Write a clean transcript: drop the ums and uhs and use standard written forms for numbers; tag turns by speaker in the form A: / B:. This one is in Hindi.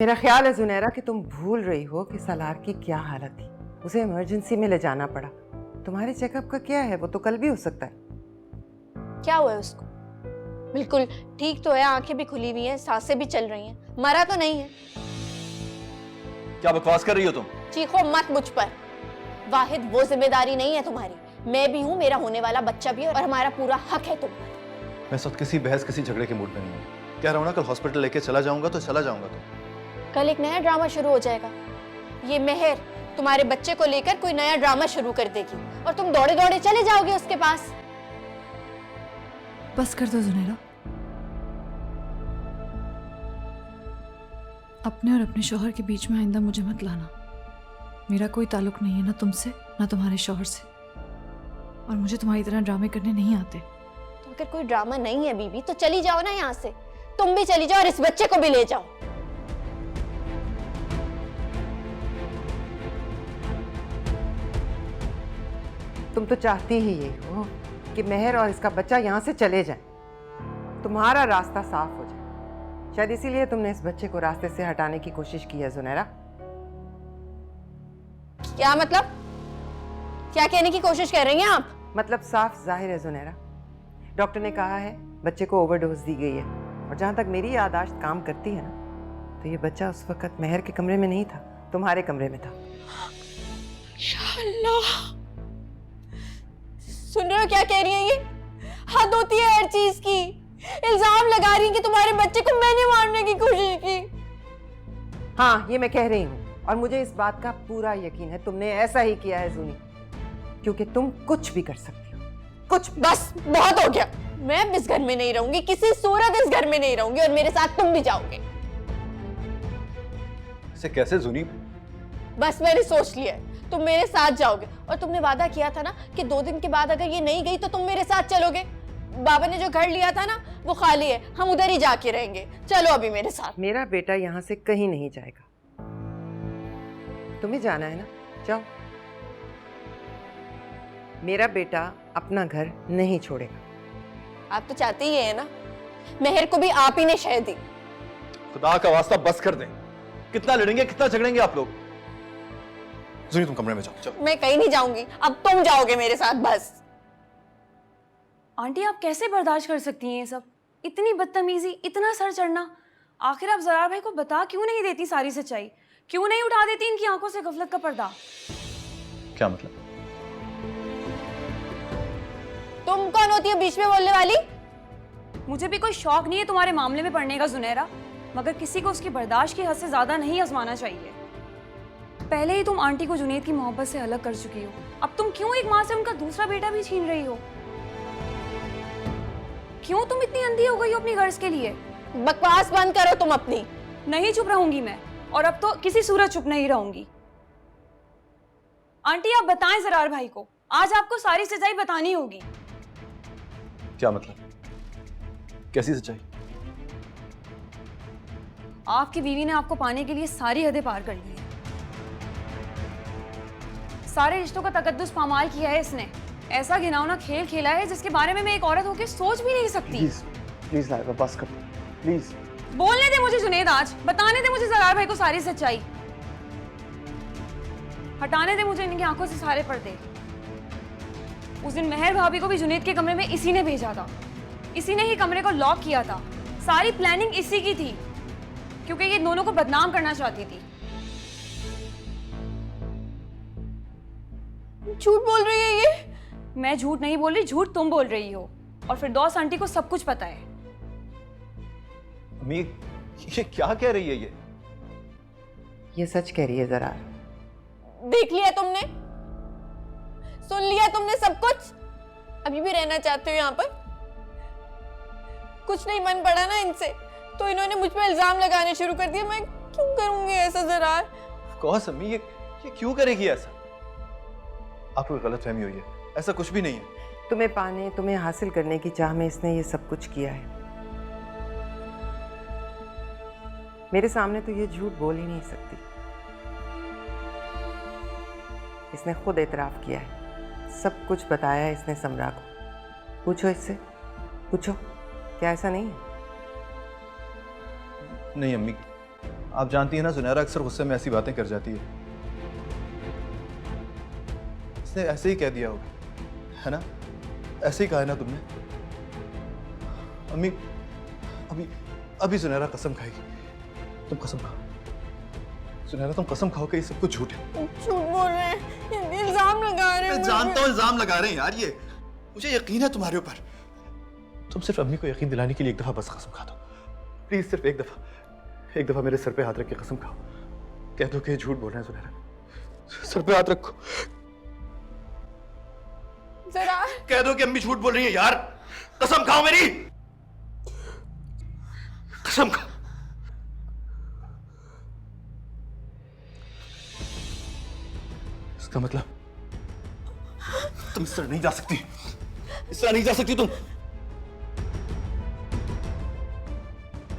A: मेरा ख्याल है जुनैरा कि तुम भूल रही हो कि सलार की क्या हालत थी। उसे इमरजेंसी में ले जाना पड़ा। तुम्हारे चेकअप का क्या है, वो तो कल भी हो सकता है।
B: क्या हुआ है उसको? बिल्कुल ठीक तो है, आंखें भी खुली हुई हैं, सांसें भी चल रही हैं, मरा तो नहीं है।
C: क्या बकवास कर रही हो तुम?
B: चीखो मत मुझ पर। वाहिद वो जिम्मेदारी नहीं है तुम्हारी, मैं भी हूँ, मेरा होने वाला बच्चा भी है और हमारा पूरा हक है तुम पर।
C: मैं इस वक्त किसी बहस किसी झगड़े के मूड में नहीं हूँ। कह रहा हूँ ना, कल हॉस्पिटल लेके चला जाऊंगा तो चला जाऊंगा। तो
B: कल एक नया ड्रामा शुरू हो जाएगा। ये मेहर तुम्हारे बच्चे को लेकर कोई नया ड्रामा शुरू कर देगी और तुम दौड़े दौड़े चले जाओगे उसके पास।
D: बस कर दो जुनैरा। अपने और अपने शौहर के बीच में आइंदा मुझे मत लाना। मेरा कोई ताल्लुक नहीं है ना तुमसे ना तुम्हारे शौहर से, और मुझे तुम्हारी तरह ड्रामे करने नहीं आते।
B: तो अगर कोई ड्रामा नहीं है बीबी तो चली जाओ ना यहाँ से। तुम भी चली जाओ और इस बच्चे को भी ले जाओ।
A: तुम तो चाहती ही ये हो कि मेहर और इसका बच्चा यहाँ से चले जाए, तुम्हारा रास्ता साफ हो जाए। शायद इसीलिए तुमने इस बच्चे को रास्ते से हटाने की कोशिश की है जुनैरा।
B: क्या मतलब? क्या कहने की कोशिश कर रही हैं आप?
A: मतलब साफ जाहिर है जुनैरा, डॉक्टर ने कहा है बच्चे को ओवरडोज दी गई है, और जहां तक मेरी याददाश्त काम करती है ना, तो ये बच्चा उस वक्त मेहर के कमरे में नहीं था, तुम्हारे कमरे में था।
B: अल्लाह, सुन रहे हो क्या कह रही है ये? हद होती है हर चीज की। इल्जाम लगा रही है कि तुम्हारे बच्चे को मैंने मारने की कोशिश की।
A: हाँ, ये मैं कह रही हूँ, और मुझे इस बात का पूरा यकीन है तुमने ऐसा ही किया है जूनी, क्योंकि तुम कुछ भी कर सकती हो, कुछ भी।
B: बस बहुत हो गया। मैं इस घर में नहीं रहूंगी, किसी सूरत इस घर में नहीं रहूंगी, और मेरे साथ तुम भी जाओगे।
C: इसे कैसे जूनी?
B: बस मैंने सोच लिया है, तुम मेरे साथ जाओगे, और तुमने वादा किया था ना कि 2 दिन के बाद अगर ये नहीं गई तो तुम मेरे साथ चलोगे। बाबा ने जो घर लिया था ना वो खाली है, हम उधर ही जाके रहेंगे। चलो अभी मेरे साथ।
A: मेरा बेटा यहाँ से कहीं नहीं जाएगा। तुम्हें जाना है ना, जाओ। मेरा बेटा अपना घर नहीं छोड़ेगा।
B: आप तो चाहते ही है ना, मेहर को भी आप ही ने शह दी।
C: खुदा का वास्ता बस कर दें। कितना लड़ेंगे, कितना झगड़ेंगे आप लोग? जूनी तुम कमरे में जाओ। चलो।
B: मैं कहीं नहीं जाऊंगी, अब तुम जाओगे मेरे साथ। बस
E: आंटी, आप कैसे बर्दाश्त कर सकती हैं ये सब? इतनी बदतमीजी, इतना सर चढ़ना। आखिर आप ज़रार भाई को बता क्यों नहीं देती सारी सच्चाई? क्यों नहीं उठा देती इनकी आंखों से गफलत का पर्दा?
C: क्या मतलब?
B: तुम कौन होती है बीच में बोलने वाली?
E: मुझे भी कोई शौक नहीं है तुम्हारे मामले में पड़ने का जुनैरा, मगर किसी को उसकी बर्दाश्त की हद से ज्यादा नहीं आजमाना चाहिए। पहले ही तुम आंटी को जुनैद की मोहब्बत से अलग कर चुकी हो, अब तुम क्यों एक माँ से उनका दूसरा बेटा भी छीन रही हो? क्यों तुम इतनी अंधी हो गई हो अपनी गर्ज के लिए?
B: बकवास बंद करो तुम अपनी।
E: नहीं चुप रहूंगी मैं, और अब तो किसी सूरत चुप नहीं रहूंगी। आंटी, आप बताएं ज़रार भाई को, आज आपको सारी सच्चाई बतानी होगी।
C: क्या मतलब? कैसी सच्चाई?
E: आपकी बीवी ने आपको पाने के लिए सारी हदें पार कर ली हैं। सारे रिश्तों का तकद्दुस पामाल किया है इसने। ऐसा घिनौना खेल खेला है जिसके बारे में मैं एक औरत होकर सोच भी नहीं सकती।
C: प्लीज लाइबा, बस कर, प्लीज।
E: बोलने दे मुझे जुनैद, आज बताने दे मुझे ज़रार भाई को सारी सच्चाई। हटाने दे मुझे इनकी आंखों से सारे पर्दे। उस दिन मेहर भाभी को भी जुनैद के कमरे में इसी ने भेजा था, इसी ने ही कमरे को लॉक किया था। सारी प्लानिंग इसी की थी, क्योंकि ये दोनों को बदनाम करना चाहती थी।
B: झूठ बोल रही है ये।
E: मैं झूठ नहीं बोल रही, झूठ तुम बोल रही हो, और फिरदौस आंटी को सब कुछ पता है।
C: अम्मी, ये क्या कह रही है
A: ये सच कह रही है जरा।
B: देख लिया तुमने, सुन लिया तुमने सब कुछ। अभी भी रहना चाहते हो यहाँ पर? कुछ नहीं मन पड़ा ना इनसे, तो इन्होंने मुझ पर इल्जाम लगाने शुरू कर दिया। मैं क्यों करूंगी ऐसा ज़रार?
C: ऑफ कोर्स अम्मी, ये क्यों करेगी ऐसा? आपको गलतफहमी हुई है, ऐसा कुछ भी नहीं है।
A: तुम्हें पाने, तुम्हें हासिल करने की चाह में इसने ये सब कुछ किया है। मेरे सामने तो ये झूठ बोल ही नहीं सकती। इसने खुद एतराफ किया है, सब कुछ बताया है इसने समरा को। पूछो इससे, पूछो, क्या ऐसा नहीं है?
C: नहीं अम्मी, आप जानती हैं ना, जुनैरा अक्सर गुस्से में ऐसी बातें कर जाती है। इसने ऐसे ही कह दिया होगा, है ना? ऐसे ही कहा है ना तुमने? अम्मी, अभी जुनैरा कसम खाएगी। तुम कसम खाओ जुनैरा, तुम कसम खाओ कि ये सब कुछ झूठ है।
B: झूठ बोल रहे हैं, इल्जाम लगा रहे हैं।
C: मैं जानता हूँ इल्जाम लगा रहे हैं यार, ये मुझे यकीन है तुम्हारे ऊपर। तुम सिर्फ अम्मी को यकीन दिलाने के लिए एक दफा बस कसम खा दो प्लीज, सिर्फ एक दफा मेरे सर पे हाथ रख के कसम खाओ। कह दो कि झूठ बोल रहे हैं जुनैरा, सर पे हाथ रखो।
B: जरा
C: कह दो कि अम्मी झूठ बोल रही है यार, कसम खाओ मेरी, कसम खाओ। इसका मतलब तुम इस तरह नहीं जा सकती, इस तरह नहीं जा सकती तुम।